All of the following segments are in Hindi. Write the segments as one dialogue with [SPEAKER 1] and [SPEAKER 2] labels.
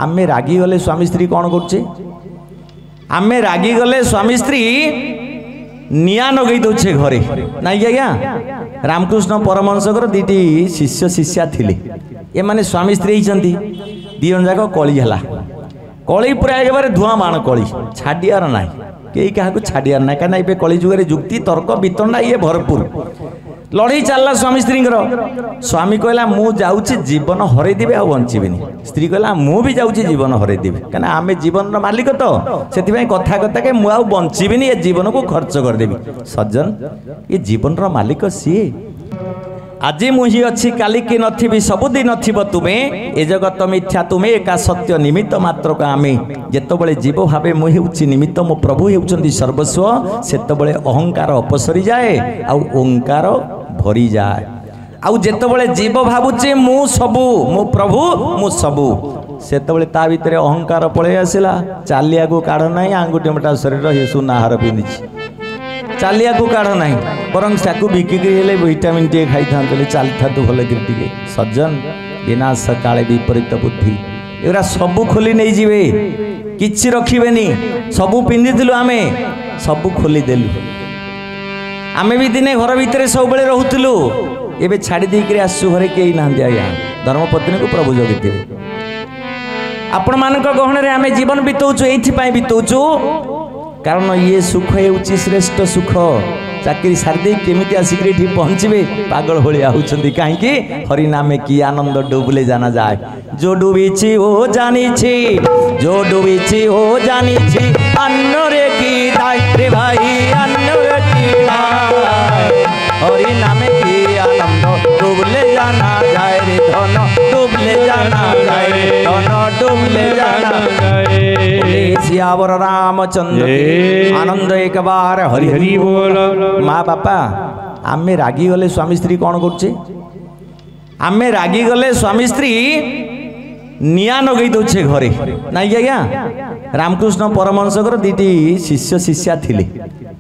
[SPEAKER 1] आमे रागी गले स्वामी स्त्री कौन करुचे आमे रागी गले स्वामी स्त्री निया नगई दौचे घरे नाई आज्ञा रामकृष्ण परमहंसकर दीटी शिष्य शिष्या थिले ए माने स्वामी स्त्री होती दी जन जाक कली है कली पूरा एक धुआं बाण कली छाड़ियार ना कई क्या छाड़ियार ना कहीं कली जुगे जुक्ति तर्क वितंडा ये भरपूर लड़ई चलला स्वामी स्त्री स्वामी कहला मु जाऊँगी जीवन हरईदेवी आ बंचीबी स्त्री कहला मु भी जाऊँगी जीवन हरईदेवी कहीं आम जीवन मालिक तो से कथा कथा के मुझे बंचीबी ये जीवन को खर्च करदेवी सज्जन ये जीवन मालिक सी आज मुही अच्छी काली की नथिबी सबुदी नथिब तुमे ए जगत मिथ्या तुमे एका सत्य निमित्त मात्र का आमे जेतबळे जीव भावे मुही उच्ची निमित्त मो प्रभु हेउचंदी सर्वस्व सेतबळे अहंकार अपसरी जाए आ ओंकार भरी जाए आउ जेतबळे जीव भाबुचे मु सबु मो प्रभु मु सबु सेतबळे ता भितरे अहंकार पळे आसिला चालिया को काढ नाही आंगुठी मोटा शरीर हे सुनाहार पिनिछि चालिया को काढ़ ना बरं साकू बिकिक विटामिन टे खाई था चली था तो भल टे सज्जन विनाश काले विपरीत बुद्धि एरा सबू खोली नहीं जीवे किछि रखिबेनी सबू पिंधिलु आमे सबू खोली देलु आमे भी दिने घर भितर सब बेले रहूलु एबे छाड़ी देकर आसु घरे कई ना आज्ञा धर्मपत्नी को प्रभु जगिथे आपण मान गहन आमे जीवन बितौचु एइथिपाई बितौचु कारण ये सुख है श्रेष्ठ सुख चाकरी सारदे केमिति आसिक पहुँचे पागल भाया होती कहीं हरिनामे की आनंद डूबले जाना जाए जो डूबी हो जानी जो डूबी हो जानी अन्नरे की दाय रे भाई अन्नरे की दाय हरिनामे की आनंद डूबले जाना जाए रे धन डूबले जाना जाए रे धन डूबले जाना सियावर रामचंद्र आनंद एक बार हरि हरि बोल माँ बापा आमे रागी गले स्वामी स्त्री कौन करुचे आमे रागी गले स्वामी स्त्री निया नगई दौचे घरे नाई आज्ञा रामकृष्ण परमहंसकर दीटी शिष्य शिष्या थिले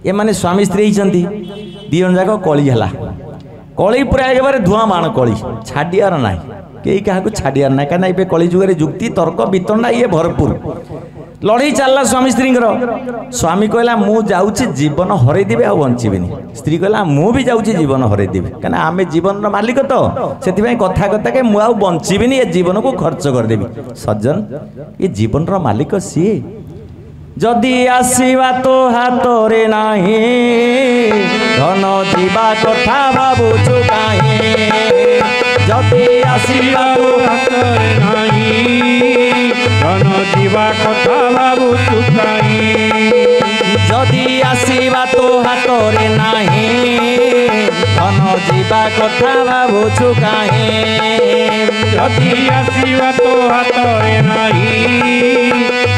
[SPEAKER 1] ए माने स्वामी स्त्री होती दी जन जाक कली है कली पूरा एक धुआं बाण कली छाड़ियार ना कई क्या छाड़ियार ना कहीं कली जुगे जुक्ति तर्क वितंडा ये भरपूर लड़ई चलला स्वामी स्त्री स्वामी कहला मु जाऊँगी जीवन हरईदेवी आ बंचीबी स्त्री कहला मु भी जाऊँगी जीवन हरईदेवी कहीं आम जीवन मालिक तो से कथा कथा के मुझे बंचीबी ये जीवन को खर्च करदेवी सज्जन ये जीवन मालिक सी जदि आसीबा तो हाथ रे नाही धन जीवा कथा भाबुछु काहे जदि आसीबा तो हाथ रे नाही धन जीवा कथा भाबुछु काहे जदि आसीबा तो हाथ रे नाही धन जीवा कथा भाबुछु काहे जदि आसीबा तो हाथ रे नाही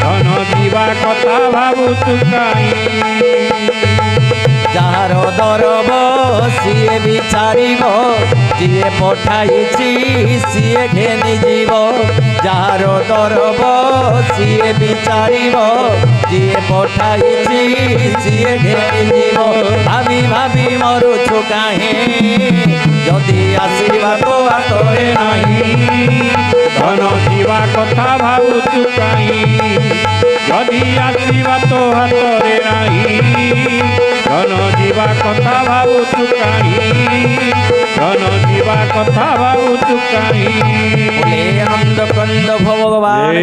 [SPEAKER 1] धन जीवा कथा भाबुछु काहे जार दरब सीए विचारिब जीए पठाइछि सीए घेनी जीव जार दरब सीए विचारिब जीए पठाइछि सीए घेनी जीव भाभी भाभी मरुछु काहे जदि आसीबा तो हाथरे नाही धन जीवा कथा भाबुछु काहे जदि आसीबा तो हाथरे नाही धन जीवा कथा भाबुछु काहे धन जीवा कथा भाबुछु काहे बोले आनंद कंद भगवान